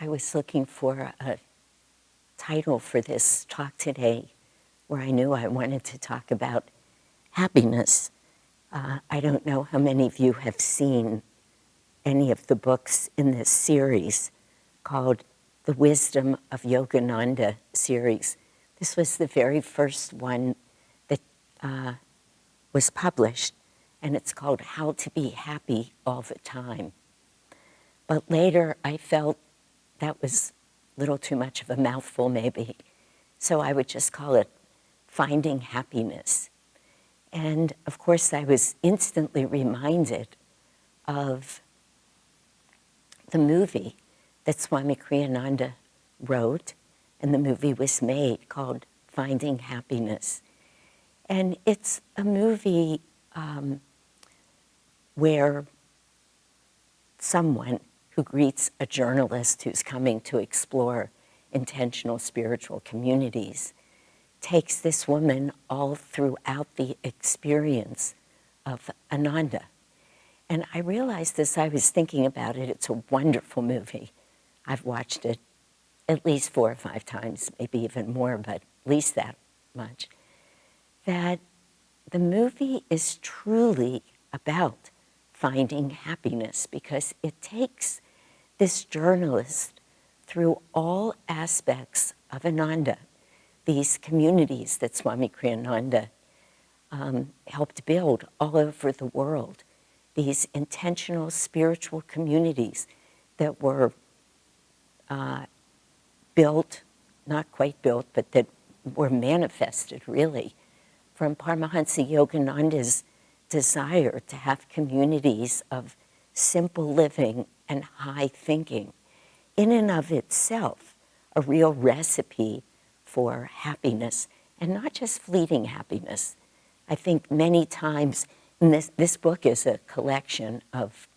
I was looking for a title for this talk today where I knew I wanted to talk about happiness. I don't know how many of you have seen any of the books in this series called The Wisdom of Yogananda series. This was the very first one that was published, and it's called How to Be Happy All the Time. But later I felt that was a little too much of a mouthful maybe, so I would just call it Finding Happiness. And of course I was instantly reminded of the movie that Swami Kriyananda wrote, and the movie was made, called Finding Happiness. And it's a movie where someone who greets a journalist who's coming to explore intentional spiritual communities takes this woman all throughout the experience of Ananda. And I realized as I was thinking about it, it's a wonderful movie. I've watched it at least 4 or 5 times, maybe even more, but at least that much, that the movie is truly about finding happiness, because it takes this journalist through all aspects of Ananda, these communities that Swami Kriyananda helped build all over the world, these intentional spiritual communities that were built, not quite built, but that were manifested really from Paramahansa Yogananda's desire to have communities of simple living and high thinking, in and of itself a real recipe for happiness, and not just fleeting happiness. I think many times, and this book is a collection of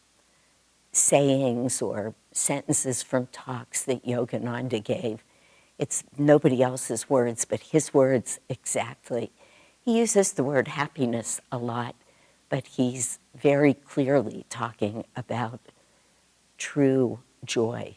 sayings or sentences from talks that Yogananda gave. It's nobody else's words, but his words exactly. He uses the word happiness a lot, but he's very clearly talking about true joy.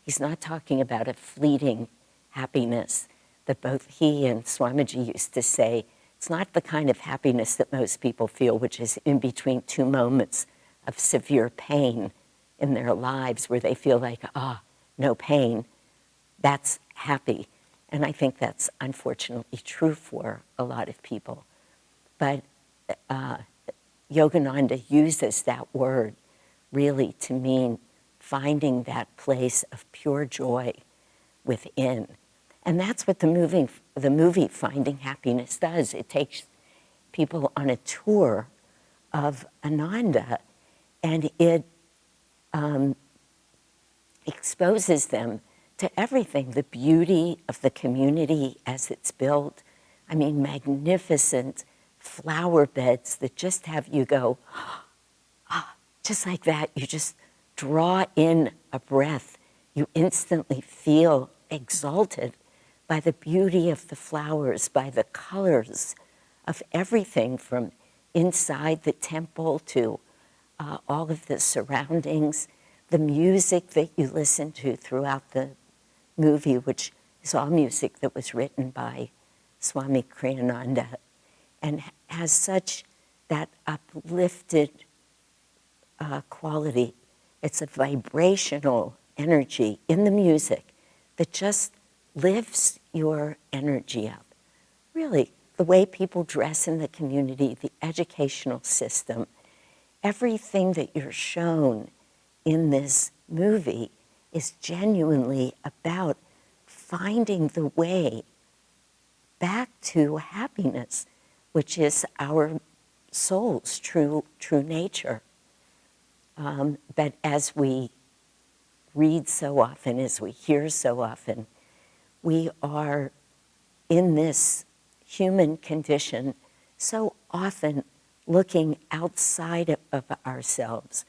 He's not talking about a fleeting happiness that both he and Swamiji used to say. It's not the kind of happiness that most people feel, which is in between 2 moments of severe pain in their lives where they feel like, no pain. That's happy. And I think that's unfortunately true for a lot of people. But Yogananda uses that word really to mean finding that place of pure joy within. And that's what the movie Finding Happiness does. It takes people on a tour of Ananda, and it exposes them to everything, the beauty of the community as it's built. I mean, magnificent flower beds that just have you go, just like that. You just draw in a breath. You instantly feel exalted by the beauty of the flowers, by the colors of everything from inside the temple to all of the surroundings, the music that you listen to throughout the movie, which is all music that was written by Swami Kriyananda, and has such that uplifted quality. It's a vibrational energy in the music that just lifts your energy up. Really, the way people dress in the community, the educational system, everything that you're shown in this movie is genuinely about finding the way back to happiness, which is our soul's true nature. But as we read so often, as we hear so often, we are in this human condition so often looking outside of ourselves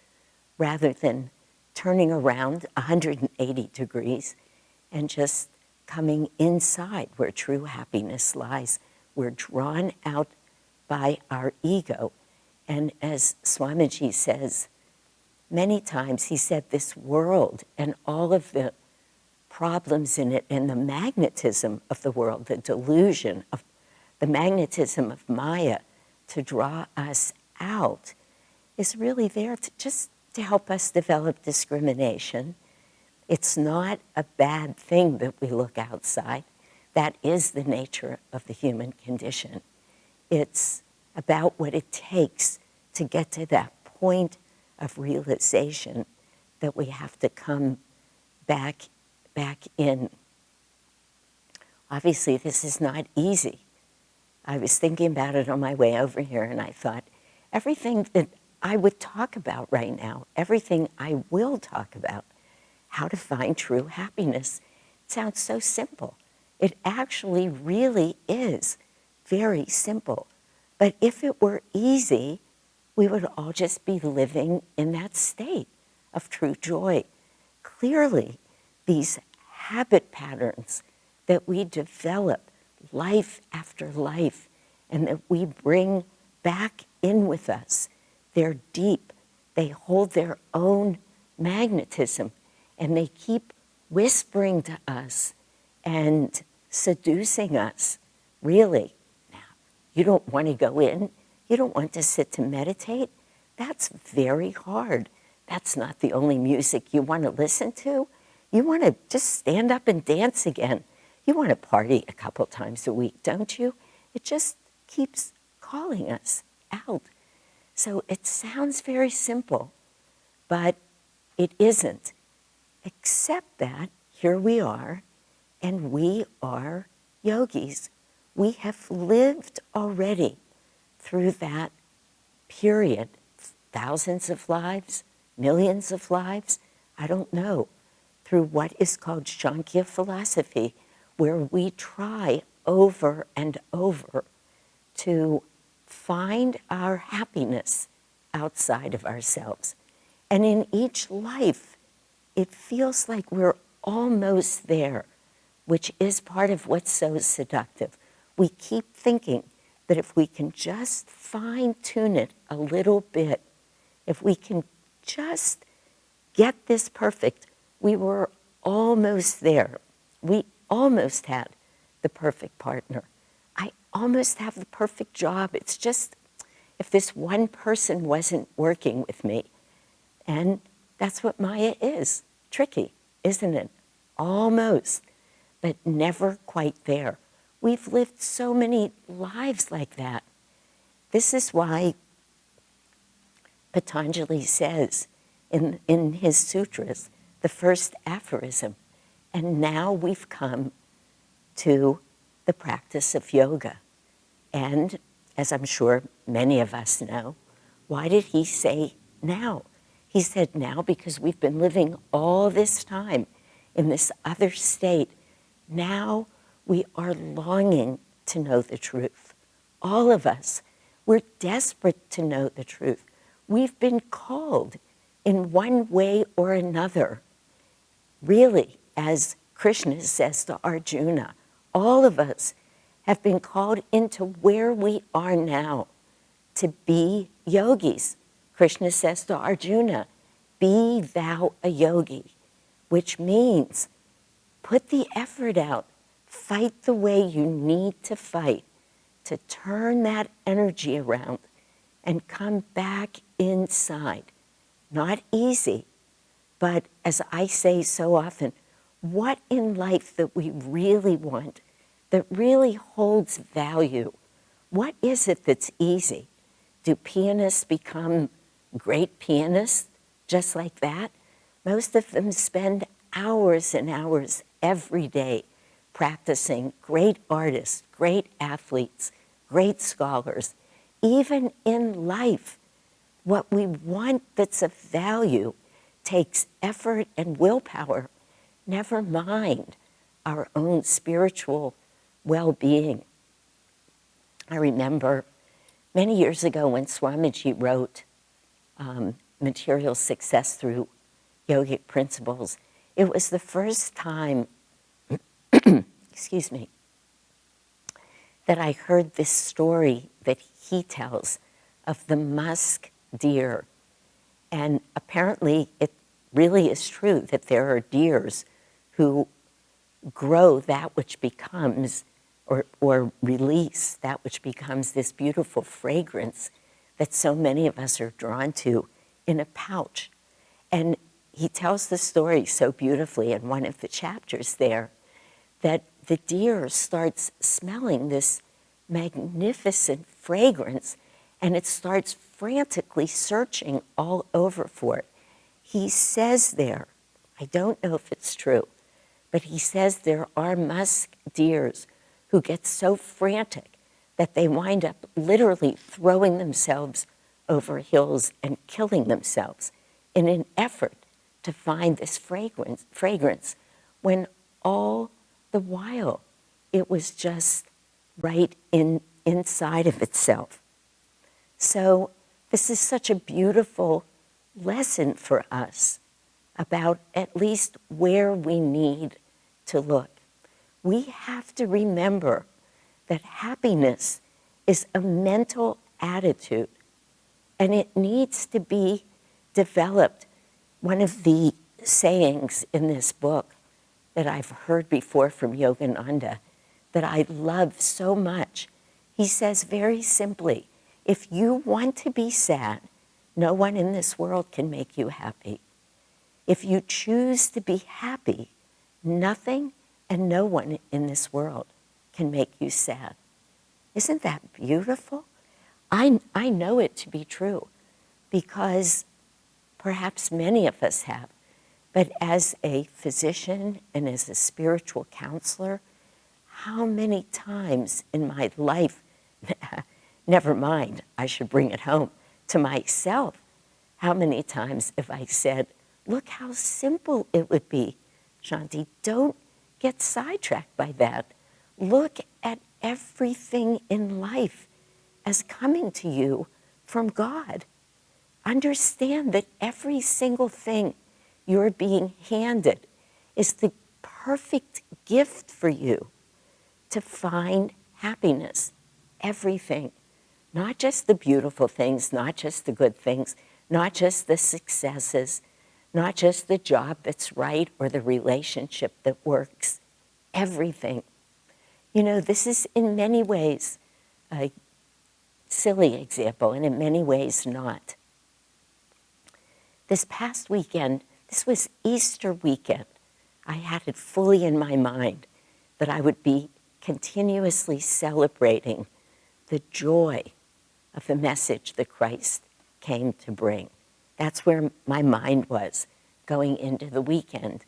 rather than turning around 180 degrees and just coming inside where true happiness lies. We're drawn out by our ego. And as Swamiji says, many times he said this world and all of the problems in it and the magnetism of the world, the delusion of the magnetism of Maya to draw us out, is really there to help us develop discrimination. It's not a bad thing that we look outside. That is the nature of the human condition. It's about what it takes to get to that point of realization that we have to come back in. Obviously, this is not easy. I was thinking about it on my way over here, and I thought, everything that I would talk about right now, everything I will talk about, how to find true happiness, sounds so simple. It actually really is very simple. But if it were easy, we would all just be living in that state of true joy. Clearly, these habit patterns that we develop life after life and that we bring back in with us, they're deep. They hold their own magnetism, and they keep whispering to us and seducing us, really. Now, you don't want to go in. You don't want to sit to meditate. That's very hard. That's not the only music you want to listen to. You want to just stand up and dance again. You want to party a couple times a week, don't you? It just keeps calling us out. So it sounds very simple, but it isn't. Except that here we are, and we are yogis. We have lived already through that period, thousands of lives, millions of lives, I don't know, through what is called Shanti philosophy, where we try over and over to find our happiness outside of ourselves. And in each life, it feels like we're almost there, which is part of what's so seductive. We keep thinking that if we can just fine-tune it a little bit, if we can just get this perfect, we were almost there. We almost had the perfect partner. I almost have the perfect job. It's just if this one person wasn't working with me. And that's what Maya is. Tricky, isn't it? Almost, but never quite there. We've lived so many lives like that. This is why Patanjali says in his sutras, the first aphorism, and now we've come to the practice of yoga. And as I'm sure many of us know, why did he say now? He said now because we've been living all this time in this other state. Now we are longing to know the truth. All of us, we're desperate to know the truth. We've been called in one way or another. Really, as Krishna says to Arjuna, all of us have been called into where we are now to be yogis. Krishna says to Arjuna, be thou a yogi, which means put the effort out, fight the way you need to fight to turn that energy around and come back inside. Not easy, but as I say so often, what in life that we really want, that really holds value? What is it that's easy? Do pianists become great pianists just like that? Most of them spend hours and hours every day practicing. Great artists, great athletes, great scholars. Even in life, what we want that's of value takes effort and willpower, never mind our own spiritual well-being. I remember many years ago when Swamiji wrote Material Success Through Yogic Principles, it was the first time, excuse me, that I heard this story that he tells of the Musk Deer. And apparently it really is true that there are deers who grow that which becomes, or release that which becomes this beautiful fragrance that so many of us are drawn to in a pouch. And he tells the story so beautifully in one of the chapters there that the deer starts smelling this magnificent fragrance and it starts frantically searching all over for it. He says there, I don't know if it's true, but he says there are musk deers who get so frantic that they wind up literally throwing themselves over hills and killing themselves in an effort to find this fragrance when all the while it was just right inside of itself. So this is such a beautiful lesson for us about at least where we need to look. We have to remember that happiness is a mental attitude and it needs to be developed. One of the sayings in this book that I've heard before from Yogananda that I love so much, he says very simply, if you want to be sad, no one in this world can make you happy. If you choose to be happy, nothing and no one in this world can make you sad. Isn't that beautiful? I know it to be true because perhaps many of us have, but as a physician and as a spiritual counselor, how many times in my life, never mind, I should bring it home to myself, how many times have I said, look how simple it would be. Shanti, don't get sidetracked by that. Look at everything in life as coming to you from God. Understand that every single thing you're being handed is the perfect gift for you to find happiness. Everything. Not just the beautiful things, not just the good things, not just the successes, not just the job that's right or the relationship that works. Everything. You know, this is in many ways a silly example, and in many ways not. This past weekend, this was Easter weekend, I had it fully in my mind that I would be continuously celebrating the joy of the message that Christ came to bring. That's where my mind was going into the weekend.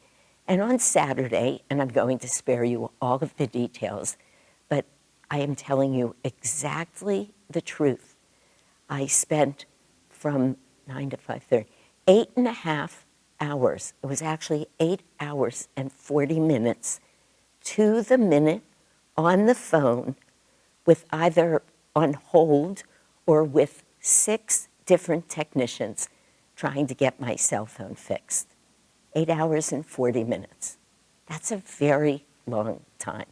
And on Saturday, and I'm going to spare you all of the details, but I am telling you exactly the truth. I spent from 9 to 5:30, 8.5 hours. It was actually 8 hours and 40 minutes to the minute on the phone with either on hold or with 6 different technicians trying to get my cell phone fixed. 8 hours and 40 minutes. That's a very long time.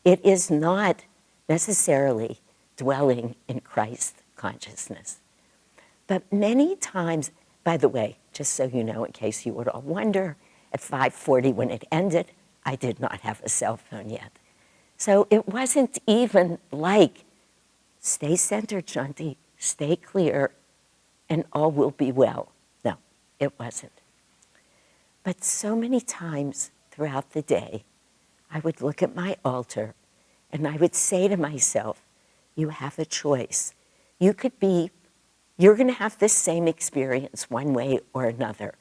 It is not necessarily dwelling in Christ consciousness. But many times, by the way, just so you know, in case you would all wonder, at 5:40 when it ended, I did not have a cell phone yet. So it wasn't even like, stay centered, Shanti, stay clear, and all will be well. No, it wasn't. But so many times throughout the day, I would look at my altar and I would say to myself, you have a choice. You're going to have this same experience one way or another.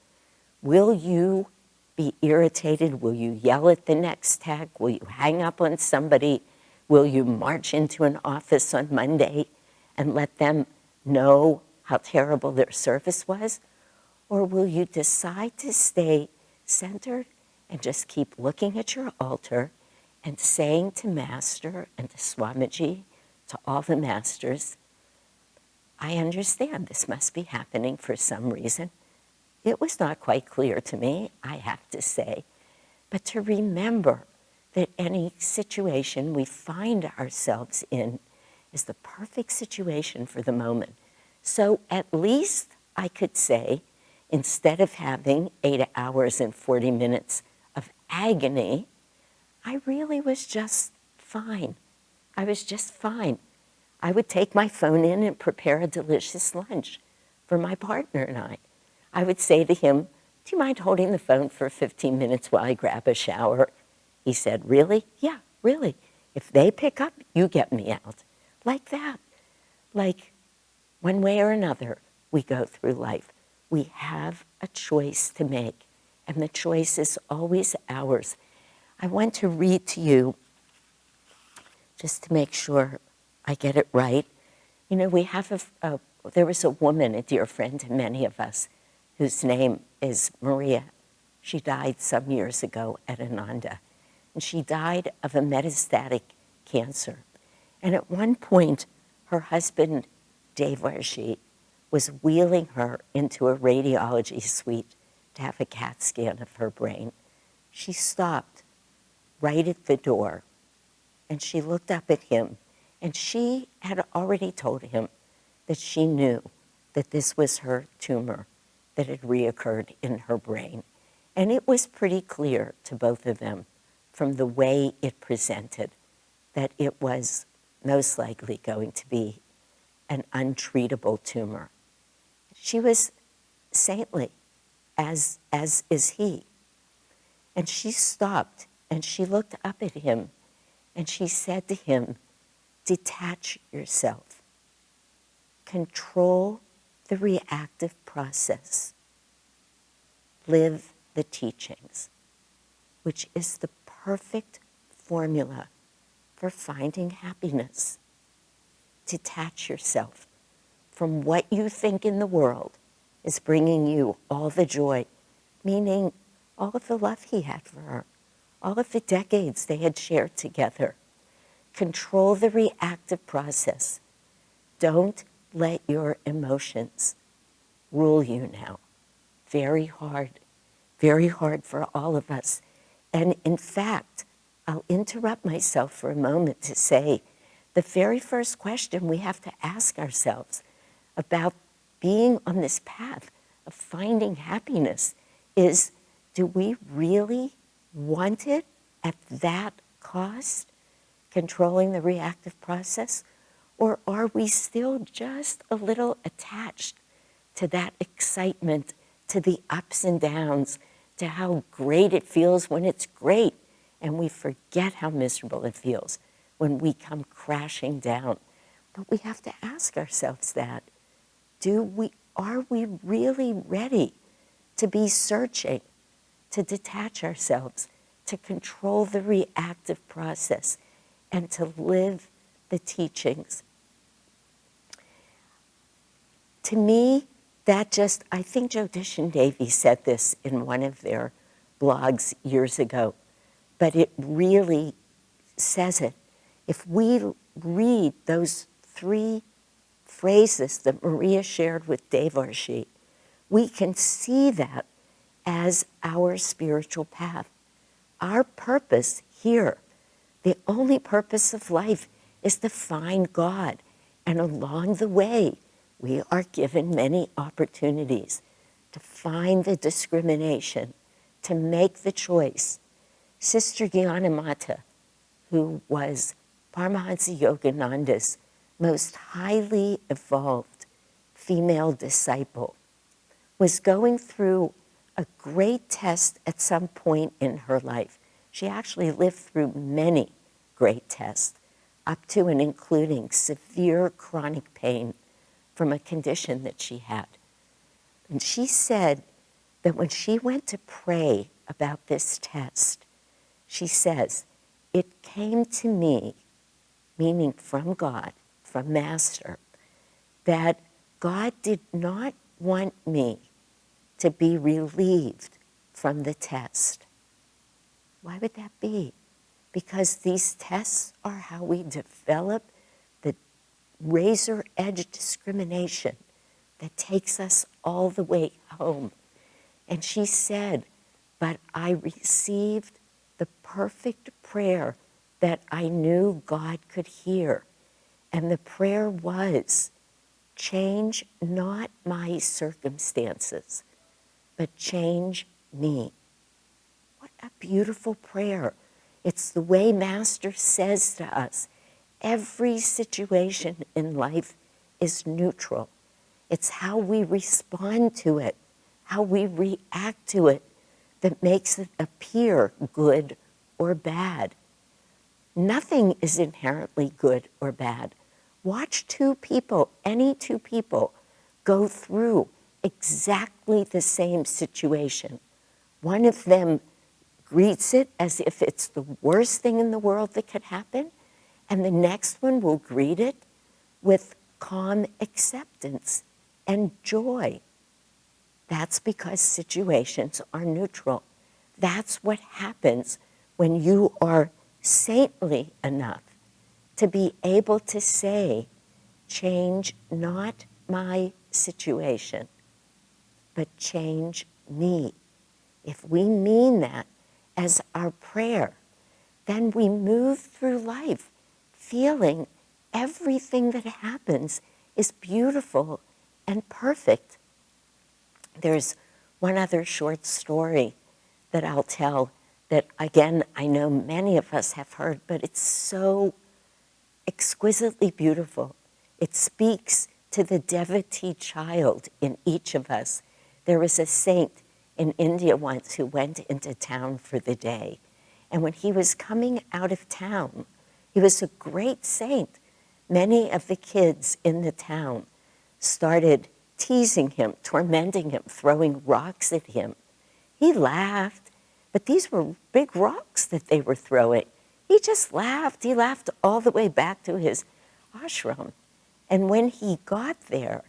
Will you be irritated? Will you yell at the next tech? Will you hang up on somebody? Will you march into an office on Monday and let them know how terrible their service was? Or will you decide to stay centered and just keep looking at your altar and saying to Master and to Swamiji, to all the masters, I understand this must be happening for some reason. It was not quite clear to me, I have to say, but to remember that any situation we find ourselves in is the perfect situation for the moment. So at least I could say, instead of having 8 hours and 40 minutes of agony, I really was just fine. I was just fine. I would take my phone in and prepare a delicious lunch for my partner and I. I would say to him, do you mind holding the phone for 15 minutes while I grab a shower? He said, really? Yeah, really. If they pick up, you get me out. Like that. Like one way or another, we go through life. We have a choice to make, and the choice is always ours. I want to read to you, just to make sure I get it right. You know, we have there was a woman, a dear friend to many of us, whose name is Maria. She died some years ago at Ananda, and she died of a metastatic cancer. And at one point, her husband, Devarshi, was wheeling her into a radiology suite to have a CAT scan of her brain. She stopped right at the door, and she looked up at him, and she had already told him that she knew that this was her tumor that had reoccurred in her brain. And it was pretty clear to both of them from the way it presented that it was most likely going to be an untreatable tumor. She was saintly, as is he. And she stopped and she looked up at him and she said to him, detach yourself. Control the reactive process. Live the teachings, which is the perfect formula for finding happiness. Detach yourself from what you think in the world is bringing you all the joy, meaning all of the love he had for her, all of the decades they had shared together. Control the reactive process. Don't let your emotions rule you now. Very hard for all of us. And in fact, I'll interrupt myself for a moment to say the very first question we have to ask ourselves about being on this path of finding happiness is, do we really want it at that cost, controlling the reactive process? Or are we still just a little attached to that excitement, to the ups and downs, to how great it feels when it's great, and we forget how miserable it feels when we come crashing down? But we have to ask ourselves that. Are we really ready to be searching, to detach ourselves, to control the reactive process, and to live the teachings? To me, I think Jyotish and Devi said this in one of their blogs years ago, but it really says it. If we read those 3 phrases that Maria shared with Devarshi, we can see that as our spiritual path. Our purpose here, the only purpose of life, is to find God. And along the way, we are given many opportunities to find the discrimination, to make the choice. Sister Gyanamata, who was Paramahansa Yogananda's most highly evolved female disciple, was going through a great test at some point in her life. She actually lived through many great tests, up to and including severe chronic pain from a condition that she had. And she said that when she went to pray about this test, she says, it came to me, meaning from God, from Master, that God did not want me to be relieved from the test. Why would that be? Because these tests are how we develop the razor-edge discrimination that takes us all the way home. And she said, but I received the perfect prayer that I knew God could hear. And the prayer was, change not my circumstances, but change me. What a beautiful prayer. It's the way Master says to us, every situation in life is neutral. It's how we respond to it, how we react to it, that makes it appear good or bad. Nothing is inherently good or bad. Watch two people, any two people, go through exactly the same situation. One of them greets it as if it's the worst thing in the world that could happen, and the next one will greet it with calm acceptance and joy. That's because situations are neutral. That's what happens when you are saintly enough to be able to say, change not my situation, but change me. If we mean that as our prayer, then we move through life feeling everything that happens is beautiful and perfect. There's one other short story that I'll tell that, again, I know many of us have heard, but it's so exquisitely beautiful. It speaks to the devotee child in each of us. There was a saint in India once who went into town for the day. And when he was coming out of town, he was a great saint. Many of the kids in the town started teasing him, tormenting him, throwing rocks at him. He laughed, but these were big rocks that they were throwing. He just laughed. He laughed all the way back to his ashram. And when he got there,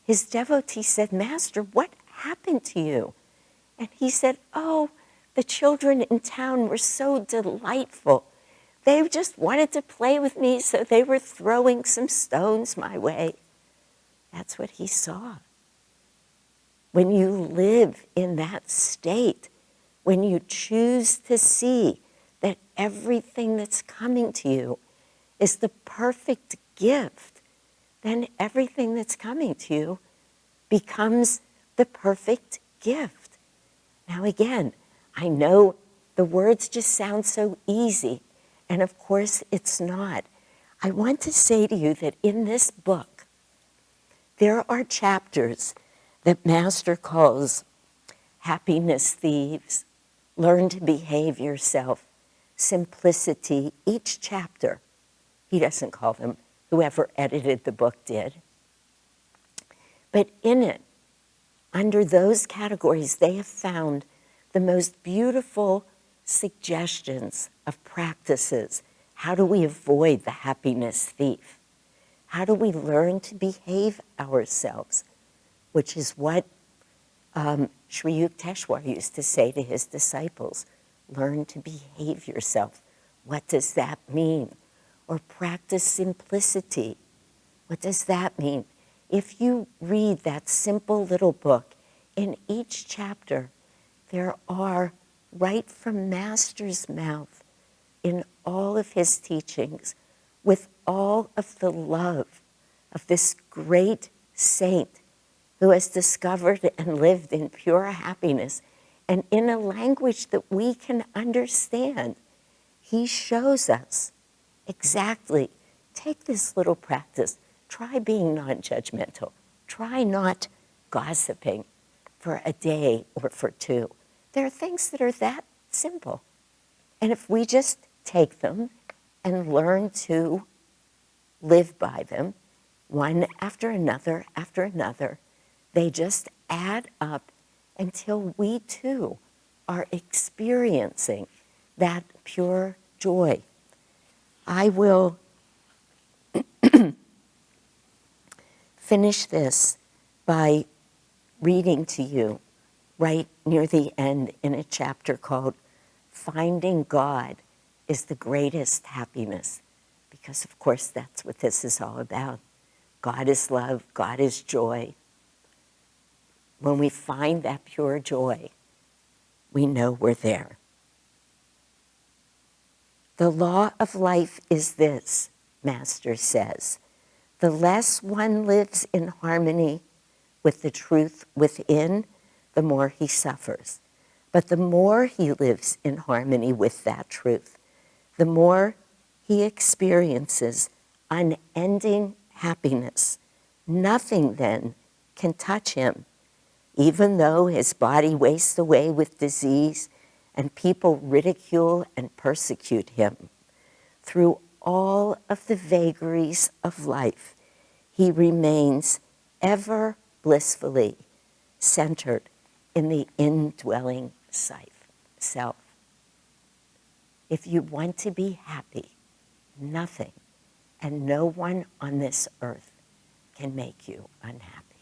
his devotee said, Master, what happened to you? And he said, oh, the children in town were so delightful. They just wanted to play with me, so they were throwing some stones my way. That's what he saw. When you live in that state, when you choose to see that everything that's coming to you is the perfect gift, then everything that's coming to you becomes the perfect gift. Now again, I know the words just sound so easy, and of course it's not. I want to say to you that in this book, there are chapters that Master calls Happiness Thieves, Learn to Behave Yourself, Simplicity. Each chapter, he doesn't call them, whoever edited the book did. But in it, under those categories, they have found the most beautiful suggestions of practices. How do we avoid the happiness thief? How do we learn to behave ourselves? Which is what Sri Yukteswar used to say to his disciples. Learn to behave yourself. What does that mean? Or practice simplicity. What does that mean? If you read that simple little book, in each chapter, there are, right from Master's mouth, in all of his teachings, with all of the love of this great saint who has discovered and lived in pure happiness, and in a language that we can understand, he shows us exactly, take this little practice, try being non-judgmental, try not gossiping for a day or for two. There are things that are that simple. And if we just take them and learn to live by them, one after another, they just add up until we too are experiencing that pure joy. I will finish this by reading to you right near the end in a chapter called Finding God is the Greatest Happiness, because of course that's what this is all about. God is love, God is joy. When we find that pure joy, we know we're there. The law of life is this, Master says. The less one lives in harmony with the truth within, the more he suffers. But the more he lives in harmony with that truth, the more he experiences unending happiness. Nothing then can touch him, even though his body wastes away with disease and people ridicule and persecute him. Through all of the vagaries of life, he remains ever blissfully centered in the indwelling self. If you want to be happy, nothing and no one on this earth can make you unhappy.